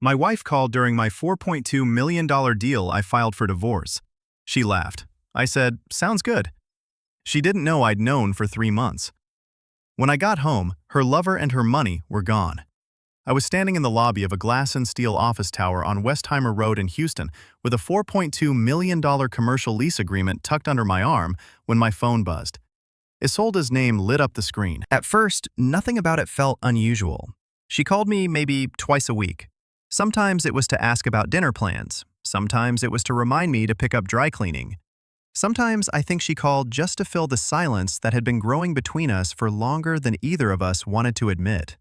My wife called during my $4.2 million deal I filed for divorce. She laughed. I said, "Sounds good." She didn't know I'd known for 3 months. When I got home, her lover and her money were gone. I was standing in the lobby of a glass and steel office tower on Westheimer Road in Houston with a $4.2 million commercial lease agreement tucked under my arm when my phone buzzed. Isolda's name lit up the screen. At first, nothing about it felt unusual. She called me maybe twice a week. Sometimes it was to ask about dinner plans. Sometimes it was to remind me to pick up dry cleaning. Sometimes I think she called just to fill the silence that had been growing between us for longer than either of us wanted to admit.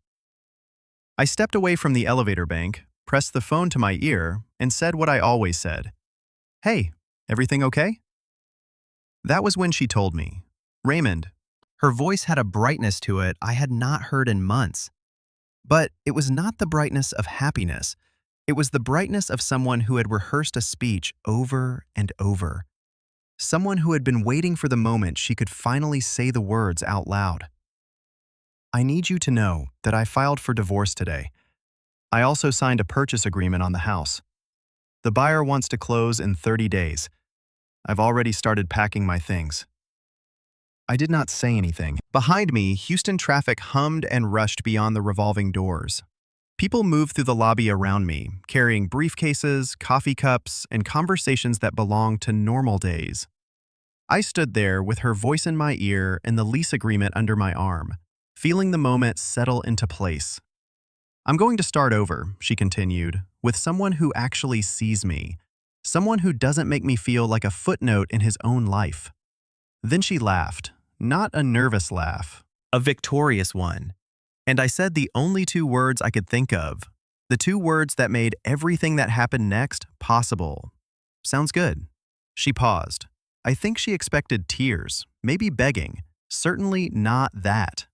I stepped away from the elevator bank, pressed the phone to my ear, and said what I always said. "Hey, everything okay?" That was when she told me. "Raymond." Her voice had a brightness to it I had not heard in months. But it was not the brightness of happiness. It was the brightness of someone who had rehearsed a speech over and over. Someone who had been waiting for the moment she could finally say the words out loud. "I need you to know that I filed for divorce today. I also signed a purchase agreement on the house. The buyer wants to close in 30 days. I've already started packing my things." I did not say anything. Behind me, Houston traffic hummed and rushed beyond the revolving doors. People moved through the lobby around me, carrying briefcases, coffee cups, and conversations that belonged to normal days. I stood there with her voice in my ear and the lease agreement under my arm, feeling the moment settle into place. "I'm going to start over," she continued, "with someone who actually sees me, someone who doesn't make me feel like a footnote in his own life." Then she laughed, not a nervous laugh, a victorious one. And I said the only two words I could think of, the two words that made everything that happened next possible. "Sounds good." She paused. I think she expected tears, maybe begging, certainly not that.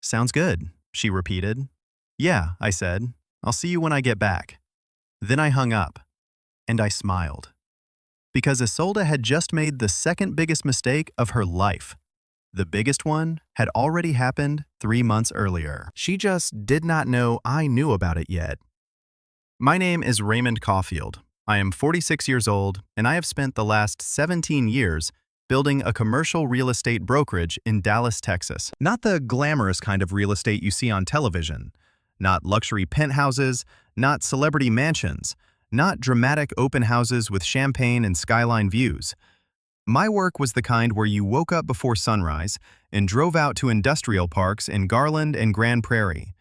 "Sounds good," she repeated. "Yeah," I said. "I'll see you when I get back." Then I hung up, and I smiled. Because Isolda had just made the second biggest mistake of her life. The biggest one had already happened 3 months earlier. She just did not know I knew about it yet. My name is Raymond Caulfield. I am 46 years old, and I have spent the last 17 years building a commercial real estate brokerage in Dallas, Texas. Not the glamorous kind of real estate you see on television. Not luxury penthouses, not celebrity mansions, not dramatic open houses with champagne and skyline views. My work was the kind where you woke up before sunrise and drove out to industrial parks in Garland and Grand Prairie.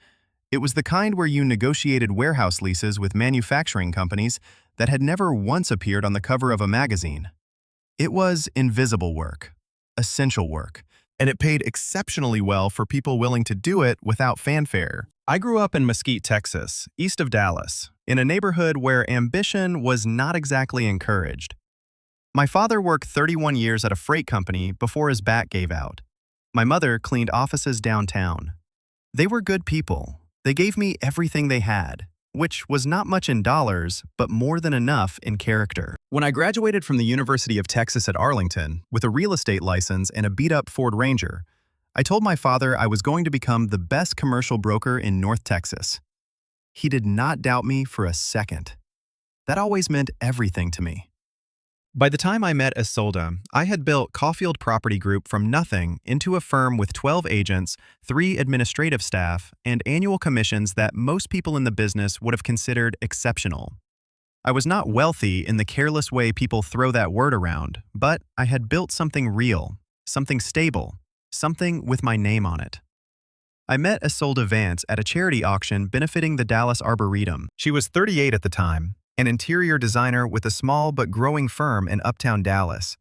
It was the kind where you negotiated warehouse leases with manufacturing companies that had never once appeared on the cover of a magazine. It was invisible work, essential work, and it paid exceptionally well for people willing to do it without fanfare. I grew up in Mesquite, Texas, east of Dallas, in a neighborhood where ambition was not exactly encouraged. My father worked 31 years at a freight company before his back gave out. My mother cleaned offices downtown. They were good people. They gave me everything they had, which was not much in dollars, but more than enough in character. When I graduated from the University of Texas at Arlington with a real estate license and a beat-up Ford Ranger, I told my father I was going to become the best commercial broker in North Texas. He did not doubt me for a second. That always meant everything to me. By the time I met Isolda, I had built Caulfield Property Group from nothing into a firm with 12 agents, 3 administrative staff, and annual commissions that most people in the business would have considered exceptional. I was not wealthy in the careless way people throw that word around, but I had built something real, something stable, something with my name on it. I met Isolda Vance at a charity auction benefiting the Dallas Arboretum. She was 38 at the time, an interior designer with a small but growing firm in uptown Dallas.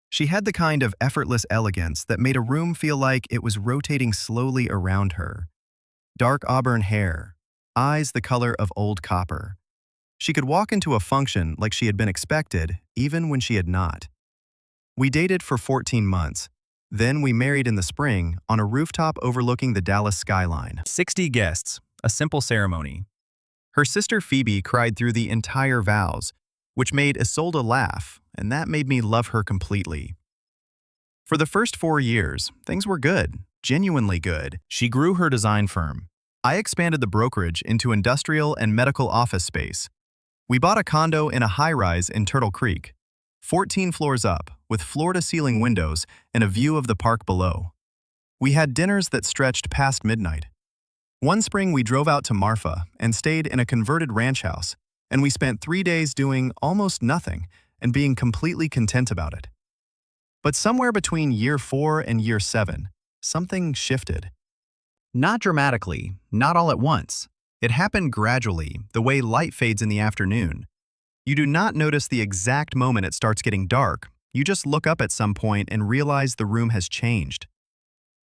She had the kind of effortless elegance that made a room feel like it was rotating slowly around her. Dark auburn hair, eyes the color of old copper. She could walk into a function like she had been expected, even when she had not. We dated for 14 months. Then we married in the spring on a rooftop overlooking the Dallas skyline. 60 guests, a simple ceremony. Her sister Phoebe cried through the entire vows, which made Isolda laugh, and that made me love her completely. For the first 4 years, things were good, genuinely good. She grew her design firm. I expanded the brokerage into industrial and medical office space. We bought a condo in a high-rise in Turtle Creek, 14 floors up, with floor-to-ceiling windows and a view of the park below. We had dinners that stretched past midnight. One spring we drove out to Marfa and stayed in a converted ranch house, and we spent 3 days doing almost nothing and being completely content about it. But somewhere between year 4 and year 7, something shifted. Not dramatically, not all at once. It happened gradually, the way light fades in the afternoon. You do not notice the exact moment it starts getting dark. You just look up at some point and realize the room has changed.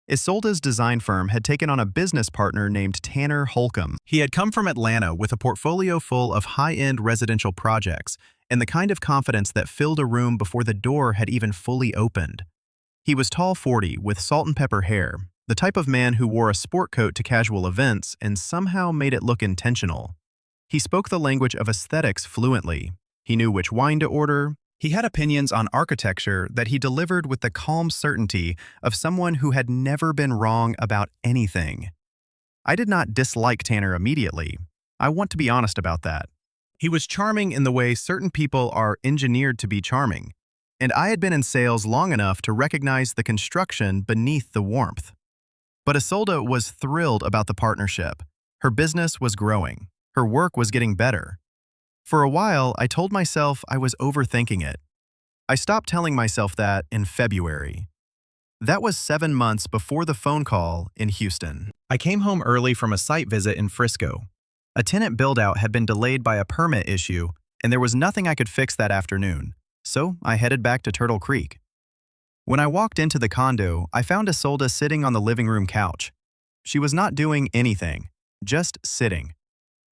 Isolda's design firm had taken on a business partner named Tanner Holcomb. He had come from Atlanta with a portfolio full of high-end residential projects and the kind of confidence that filled a room before the door had even fully opened. He was tall 40 with salt and pepper hair, the type of man who wore a sport coat to casual events and somehow made it look intentional. He spoke the language of aesthetics fluently. He knew which wine to order. He had opinions on architecture that he delivered with the calm certainty of someone who had never been wrong about anything. I did not dislike Tanner immediately. I want to be honest about that. He was charming in the way certain people are engineered to be charming, and I had been in sales long enough to recognize the construction beneath the warmth. But Isolda was thrilled about the partnership. Her business was growing. Her work was getting better. For a while, I told myself I was overthinking it. I stopped telling myself that in February. That was 7 months before the phone call in Houston. I came home early from a site visit in Frisco. A tenant build-out had been delayed by a permit issue, and there was nothing I could fix that afternoon, so I headed back to Turtle Creek. When I walked into the condo, I found Isolda sitting on the living room couch. She was not doing anything, just sitting.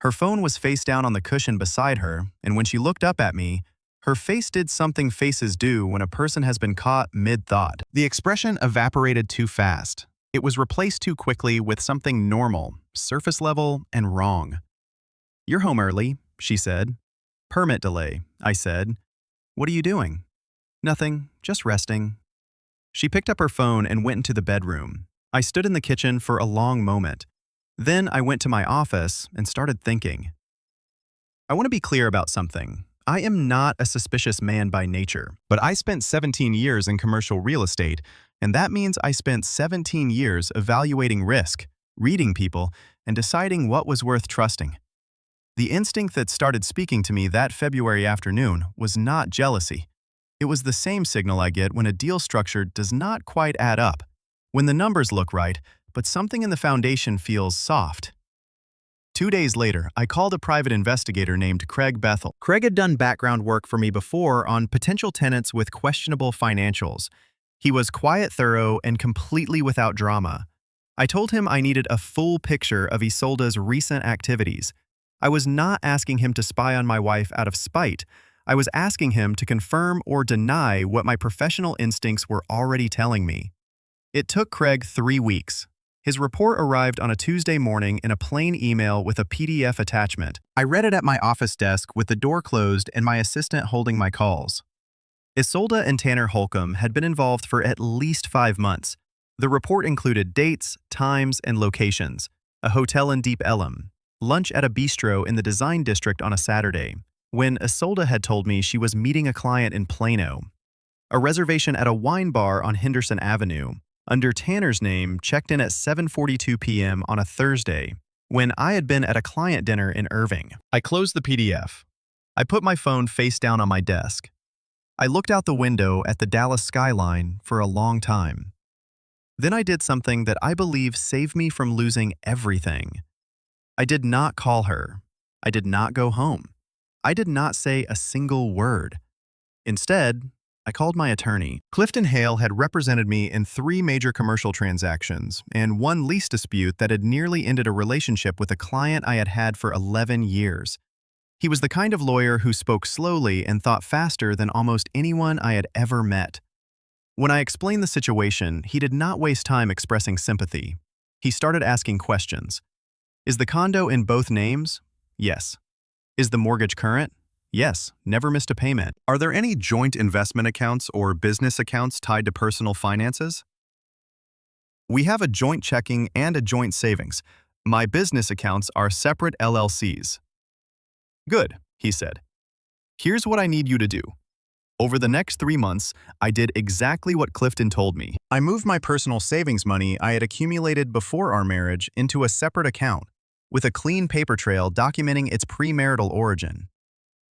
Her phone was face down on the cushion beside her, and when she looked up at me, her face did something faces do when a person has been caught mid-thought. The expression evaporated too fast. It was replaced too quickly with something normal, surface level, and wrong. "You're home early," she said. "Permit delay," I said. "What are you doing?" "Nothing, just resting." She picked up her phone and went into the bedroom. I stood in the kitchen for a long moment. Then I went to my office and started thinking. I want to be clear about something. I am not a suspicious man by nature, but I spent 17 years in commercial real estate, and that means I spent 17 years evaluating risk, reading people, and deciding what was worth trusting. The instinct that started speaking to me that February afternoon was not jealousy. It was the same signal I get when a deal structure does not quite add up, when the numbers look right, but something in the foundation feels soft. 2 days later, I called a private investigator named Craig Bethel. Craig had done background work for me before on potential tenants with questionable financials. He was quiet, thorough, and completely without drama. I told him I needed a full picture of Isolda's recent activities. I was not asking him to spy on my wife out of spite. I was asking him to confirm or deny what my professional instincts were already telling me. It took Craig 3 weeks. His report arrived on a Tuesday morning in a plain email with a PDF attachment. I read it at my office desk with the door closed and my assistant holding my calls. Isolda and Tanner Holcomb had been involved for at least 5 months. The report included dates, times, and locations: a hotel in Deep Ellum, lunch at a bistro in the Design District on a Saturday, when Isolda had told me she was meeting a client in Plano, a reservation at a wine bar on Henderson Avenue, under Tanner's name, checked in at 7:42 p.m. on a Thursday, when I had been at a client dinner in Irving. I closed the PDF. I put my phone face down on my desk. I looked out the window at the Dallas skyline for a long time. Then I did something that I believe saved me from losing everything. I did not call her. I did not go home. I did not say a single word. Instead, I called my attorney. Clifton Hale had represented me in 3 major commercial transactions and 1 lease dispute that had nearly ended a relationship with a client I had had for 11 years. He was the kind of lawyer who spoke slowly and thought faster than almost anyone I had ever met. When I explained the situation, he did not waste time expressing sympathy. He started asking questions. Is the condo in both names? Yes. Is the mortgage current? Yes, never missed a payment. Are there any joint investment accounts or business accounts tied to personal finances? We have a joint checking and a joint savings. My business accounts are separate LLCs. Good, he said. Here's what I need you to do. Over the next 3 months, I did exactly what Clifton told me. I moved my personal savings money I had accumulated before our marriage into a separate account, with a clean paper trail documenting its premarital origin.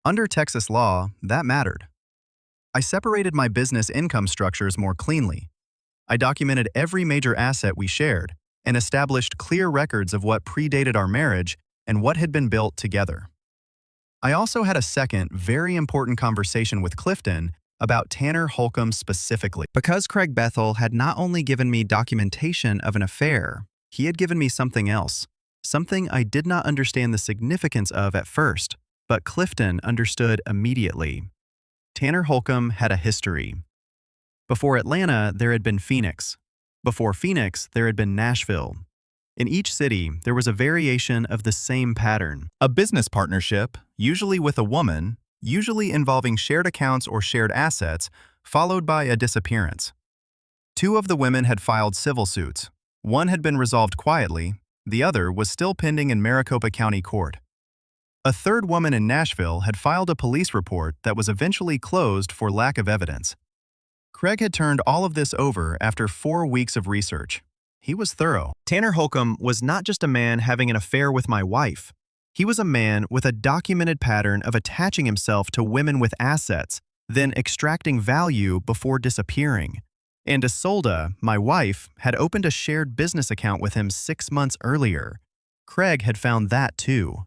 Under Texas law, that mattered. I separated my business income structures more cleanly. I documented every major asset we shared and established clear records of what predated our marriage and what had been built together. I also had a second, very important conversation with Clifton about Tanner Holcomb specifically. Because Craig Bethel had not only given me documentation of an affair, he had given me something else, something I did not understand the significance of at first, but Clifton understood immediately. Tanner Holcomb had a history. Before Atlanta, there had been Phoenix. Before Phoenix, there had been Nashville. In each city, there was a variation of the same pattern. A business partnership, usually with a woman, usually involving shared accounts or shared assets, followed by a disappearance. 2 of the women had filed civil suits. One had been resolved quietly, the other was still pending in Maricopa County Court. A third woman in Nashville had filed a police report that was eventually closed for lack of evidence. Craig had turned all of this over after 4 weeks of research. He was thorough. Tanner Holcomb was not just a man having an affair with my wife. He was a man with a documented pattern of attaching himself to women with assets, then extracting value before disappearing. And Isolde, my wife, had opened a shared business account with him 6 months earlier. Craig had found that too.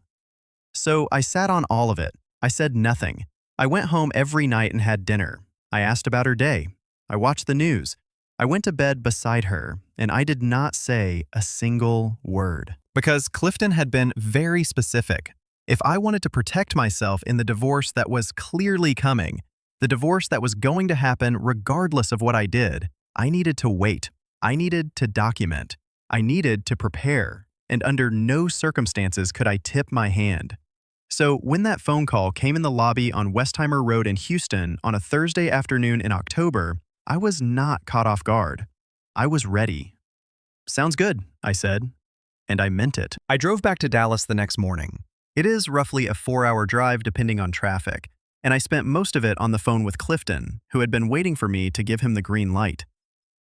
So I sat on all of it. I said nothing. I went home every night and had dinner. I asked about her day. I watched the news. I went to bed beside her, and I did not say a single word. Because Clifton had been very specific. If I wanted to protect myself in the divorce that was clearly coming, the divorce that was going to happen regardless of what I did, I needed to wait. I needed to document. I needed to prepare. And under no circumstances could I tip my hand. So when that phone call came in the lobby on Westheimer Road in Houston on a Thursday afternoon in October, I was not caught off guard. I was ready. Sounds good, I said. And I meant it. I drove back to Dallas the next morning. It is roughly a 4-hour drive depending on traffic, and I spent most of it on the phone with Clifton, who had been waiting for me to give him the green light.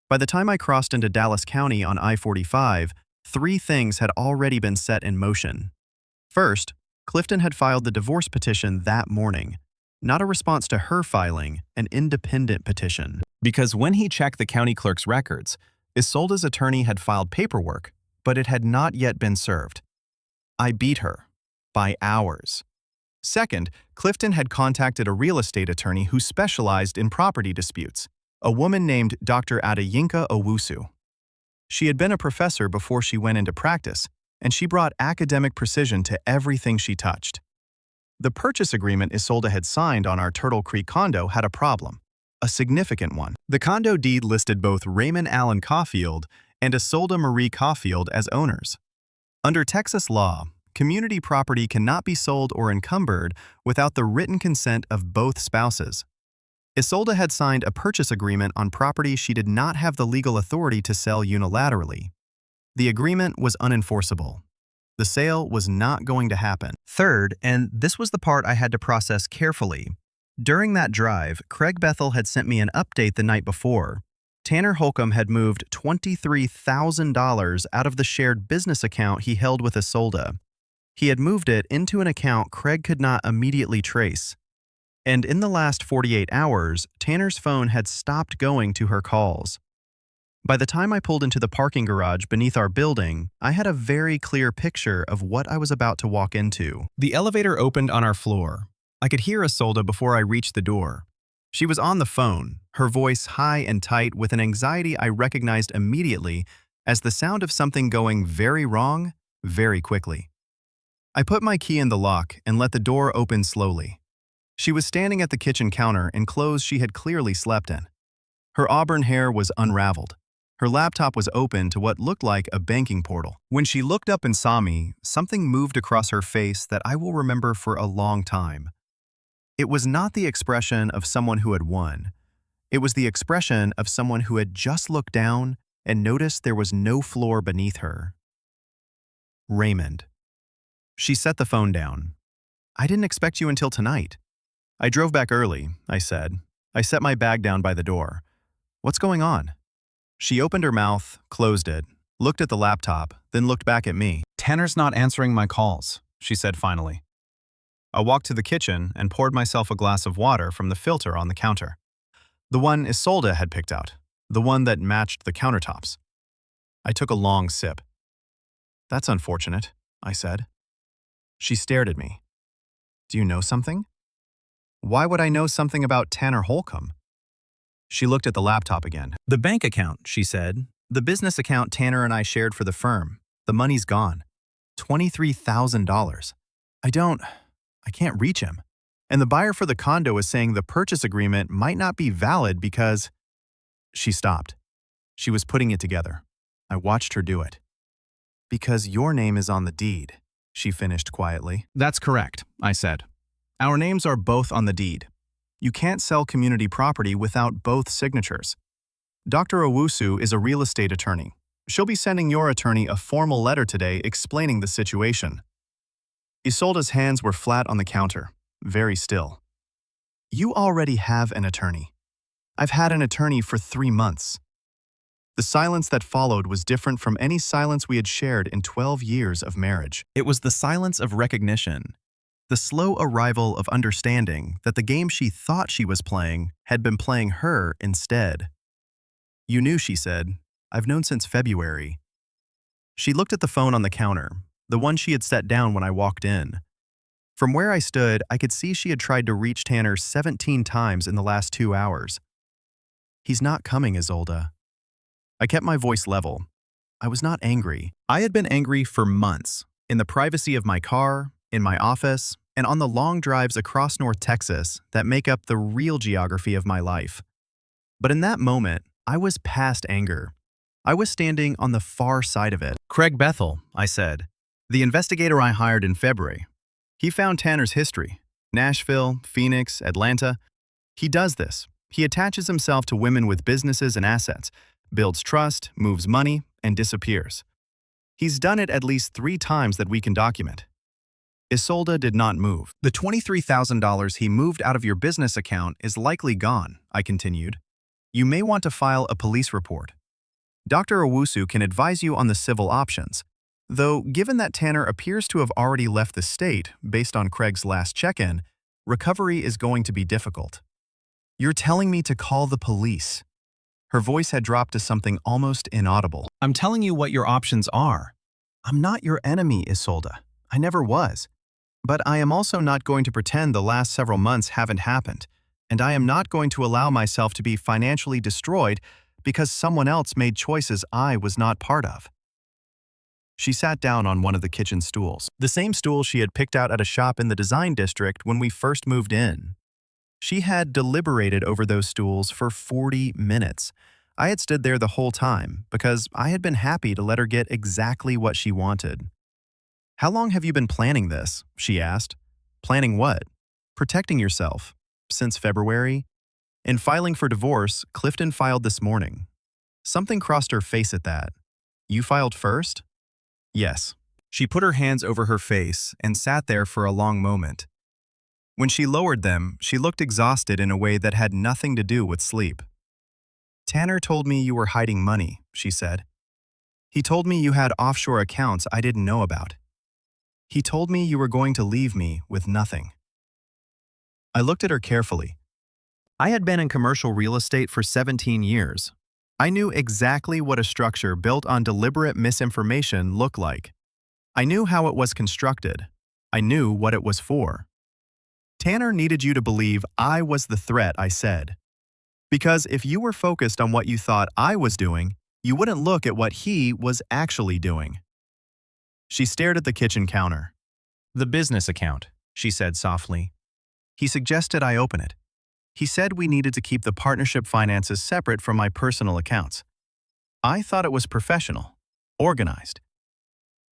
By the time I crossed into Dallas County on I-45, 3 things had already been set in motion. First, Clifton had filed the divorce petition that morning. Not a response to her filing, an independent petition. Because when he checked the county clerk's records, Isolde's attorney had filed paperwork, but it had not yet been served. I beat her. By hours. Second, Clifton had contacted a real estate attorney who specialized in property disputes, a woman named Dr. Adeyinka Owusu. She had been a professor before she went into practice, and she brought academic precision to everything she touched. The purchase agreement Isolde had signed on our Turtle Creek condo had a problem, a significant one. The condo deed listed both Raymond Allen Caulfield and Isolde Marie Caulfield as owners. Under Texas law, community property cannot be sold or encumbered without the written consent of both spouses. Isolde had signed a purchase agreement on property she did not have the legal authority to sell unilaterally. The agreement was unenforceable. The sale was not going to happen. Third, and this was the part I had to process carefully, during that drive, Craig Bethel had sent me an update the night before. Tanner Holcomb had moved $23,000 out of the shared business account he held with Isolde. He had moved it into an account Craig could not immediately trace. And in the last 48 hours, Tanner's phone had stopped going to her calls. By the time I pulled into the parking garage beneath our building, I had a very clear picture of what I was about to walk into. The elevator opened on our floor. I could hear Isolde before I reached the door. She was on the phone, her voice high and tight with an anxiety I recognized immediately as the sound of something going very wrong, very quickly. I put my key in the lock and let the door open slowly. She was standing at the kitchen counter in clothes she had clearly slept in. Her auburn hair was unraveled. Her laptop was open to what looked like a banking portal. When she looked up and saw me, something moved across her face that I will remember for a long time. It was not the expression of someone who had won. It was the expression of someone who had just looked down and noticed there was no floor beneath her. Raymond. She set the phone down. I didn't expect you until tonight. I drove back early, I said. I set my bag down by the door. What's going on? She opened her mouth, closed it, looked at the laptop, then looked back at me. Tanner's not answering my calls, she said finally. I walked to the kitchen and poured myself a glass of water from the filter on the counter. The one Isolde had picked out, the one that matched the countertops. I took a long sip. That's unfortunate, I said. She stared at me. Do you know something? Why would I know something about Tanner Holcomb? She looked at the laptop again. The bank account, she said. The business account Tanner and I shared for the firm. The money's gone. $23,000. I can't reach him. And the buyer for the condo is saying the purchase agreement might not be valid because… She stopped. She was putting it together. I watched her do it. Because your name is on the deed, she finished quietly. That's correct, I said. Our names are both on the deed. You can't sell community property without both signatures. Dr. Owusu is a real estate attorney. She'll be sending your attorney a formal letter today explaining the situation. Isolde's hands were flat on the counter, very still. You already have an attorney. I've had an attorney for 3 months. The silence that followed was different from any silence we had shared in 12 years of marriage. It was the silence of recognition, the slow arrival of understanding that the game she thought she was playing had been playing her instead. You knew, she said. I've known since February. She looked at the phone on the counter, the one she had set down when I walked in. From where I stood, I could see she had tried to reach Tanner 17 times in the last 2 hours. He's not coming, Isolde. I kept my voice level. I was not angry. I had been angry for months, in the privacy of my car, in my office, and on the long drives across North Texas that make up the real geography of my life. But in that moment, I was past anger. I was standing on the far side of it. Craig Bethel, I said, the investigator I hired in February. He found Tanner's history. Nashville, Phoenix, Atlanta. He does this. He attaches himself to women with businesses and assets, builds trust, moves money, and disappears. He's done it at least 3 times that we can document. Isolde did not move. The $23,000 he moved out of your business account is likely gone, I continued. You may want to file a police report. Dr. Owusu can advise you on the civil options, though given that Tanner appears to have already left the state based on Craig's last check-in, recovery is going to be difficult. You're telling me to call the police. Her voice had dropped to something almost inaudible. I'm telling you what your options are. I'm not your enemy, Isolde. I never was. But I am also not going to pretend the last several months haven't happened, and I am not going to allow myself to be financially destroyed because someone else made choices I was not part of. She sat down on one of the kitchen stools, the same stool she had picked out at a shop in the design district when we first moved in. She had deliberated over those stools for 40 minutes. I had stood there the whole time because I had been happy to let her get exactly what she wanted. How long have you been planning this? She asked. Planning what? Protecting yourself. Since February? In filing for divorce, Clifton filed this morning. Something crossed her face at that. You filed first? Yes. She put her hands over her face and sat there for a long moment. When she lowered them, she looked exhausted in a way that had nothing to do with sleep. Tanner told me you were hiding money, she said. He told me you had offshore accounts I didn't know about. He told me you were going to leave me with nothing. I looked at her carefully. I had been in commercial real estate for 17 years. I knew exactly what a structure built on deliberate misinformation looked like. I knew how it was constructed. I knew what it was for. Tanner needed you to believe I was the threat, I said. Because if you were focused on what you thought I was doing, you wouldn't look at what he was actually doing. She stared at the kitchen counter. The business account, she said softly. He suggested I open it. He said we needed to keep the partnership finances separate from my personal accounts. I thought it was professional, organized.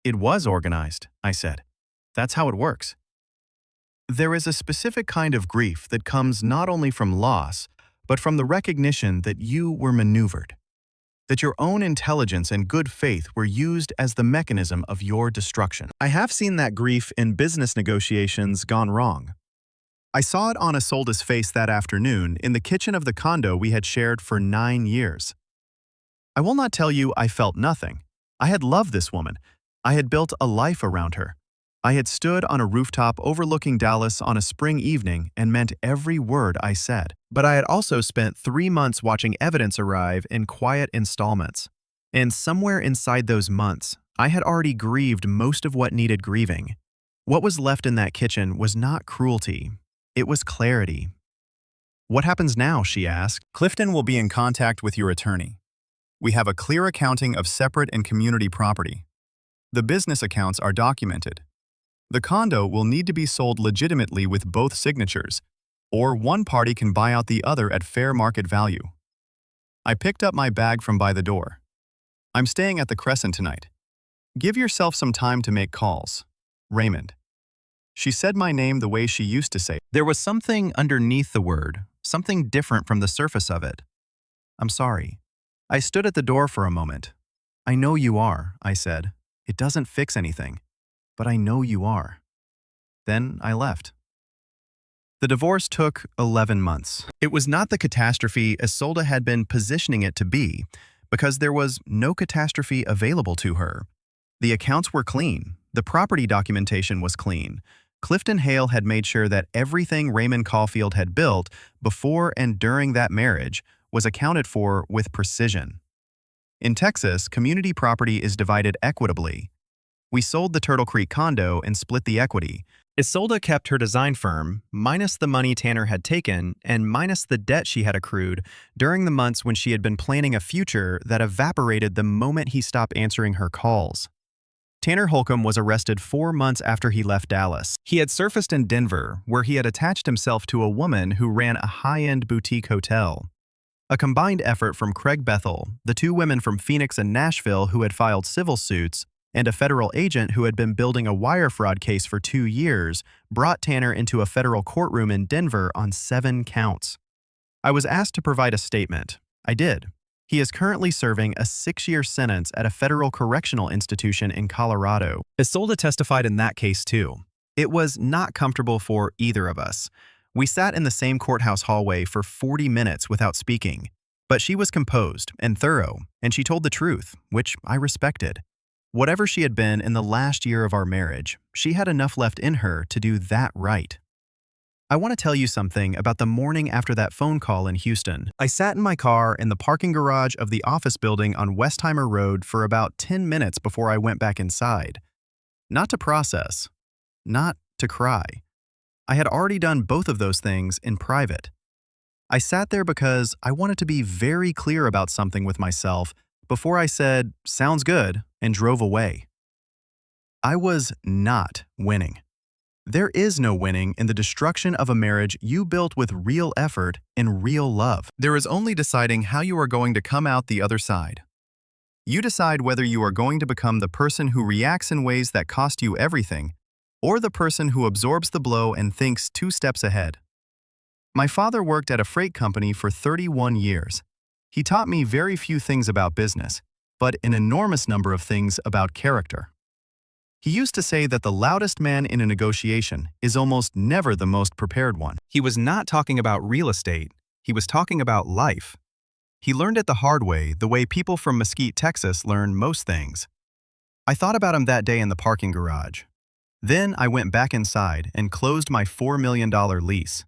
It was organized, I said. That's how it works. There is a specific kind of grief that comes not only from loss, but from the recognition that you were maneuvered. that your own intelligence and good faith were used as the mechanism of your destruction. I have seen that grief in business negotiations gone wrong. I saw it on Isolda's face that afternoon in the kitchen of the condo we had shared for 9 years. I will not tell you I felt nothing. I had loved this woman. I had built a life around her. I had stood on a rooftop overlooking Dallas on a spring evening and meant every word I said. But I had also spent 3 months watching evidence arrive in quiet installments. And somewhere inside those months, I had already grieved most of what needed grieving. What was left in that kitchen was not cruelty. It was clarity. "What happens now?" she asked. Clifton will be in contact with your attorney. We have a clear accounting of separate and community property. The business accounts are documented. The condo will need to be sold legitimately with both signatures, or one party can buy out the other at fair market value. I picked up my bag from by the door. I'm staying at the Crescent tonight. Give yourself some time to make calls. Raymond. She said my name the way she used to say it. There was something underneath the word, something different from the surface of it. "I'm sorry." I stood at the door for a moment. "I know you are," I said. "It doesn't fix anything, but I know you are." Then I left. The divorce took 11 months. It was not the catastrophe Isolda had been positioning it to be, because there was no catastrophe available to her. The accounts were clean. The property documentation was clean. Clifton Hale had made sure that everything Raymond Caulfield had built before and during that marriage was accounted for with precision. In Texas, community property is divided equitably. We sold the Turtle Creek condo and split the equity. Isolda kept her design firm, minus the money Tanner had taken and minus the debt she had accrued during the months when she had been planning a future that evaporated the moment he stopped answering her calls. Tanner Holcomb was arrested 4 months after he left Dallas. He had surfaced in Denver, where he had attached himself to a woman who ran a high-end boutique hotel. A combined effort from Craig Bethel, the 2 women from Phoenix and Nashville who had filed civil suits, and a federal agent who had been building a wire fraud case for 2 years, brought Tanner into a federal courtroom in Denver on 7 counts. I was asked to provide a statement. I did. He is currently serving a 6-year sentence at a federal correctional institution in Colorado. Isolda testified in that case too. It was not comfortable for either of us. We sat in the same courthouse hallway for 40 minutes without speaking. But she was composed and thorough, and she told the truth, which I respected. Whatever she had been in the last year of our marriage, she had enough left in her to do that right. I want to tell you something about the morning after that phone call in Houston. I sat in my car in the parking garage of the office building on Westheimer Road for about 10 minutes before I went back inside. Not to process, not to cry. I had already done both of those things in private. I sat there because I wanted to be very clear about something with myself before I said, "Sounds good," and drove away. I was not winning. There is no winning in the destruction of a marriage you built with real effort and real love. There is only deciding how you are going to come out the other side. You decide whether you are going to become the person who reacts in ways that cost you everything, or the person who absorbs the blow and thinks 2 steps ahead. My father worked at a freight company for 31 years. He taught me very few things about business, but an enormous number of things about character. He used to say that the loudest man in a negotiation is almost never the most prepared one. He was not talking about real estate. He was talking about life. He learned it the hard way, the way people from Mesquite, Texas learn most things. I thought about him that day in the parking garage. Then I went back inside and closed my $4 million lease.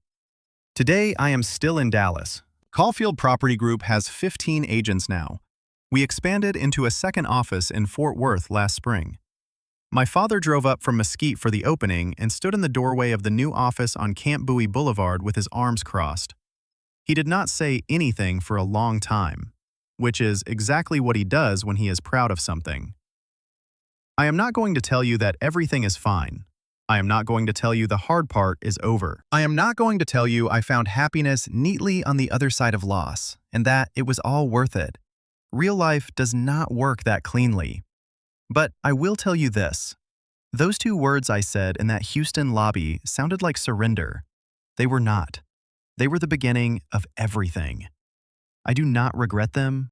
Today, I am still in Dallas. Caulfield Property Group has 15 agents now. We expanded into a second office in Fort Worth last spring. My father drove up from Mesquite for the opening and stood in the doorway of the new office on Camp Bowie Boulevard with his arms crossed. He did not say anything for a long time, which is exactly what he does when he is proud of something. I am not going to tell you that everything is fine. I am not going to tell you the hard part is over. I am not going to tell you I found happiness neatly on the other side of loss, and that it was all worth it. Real life does not work that cleanly. But I will tell you this. Those 2 words I said in that Houston lobby sounded like surrender. They were not. They were the beginning of everything. I do not regret them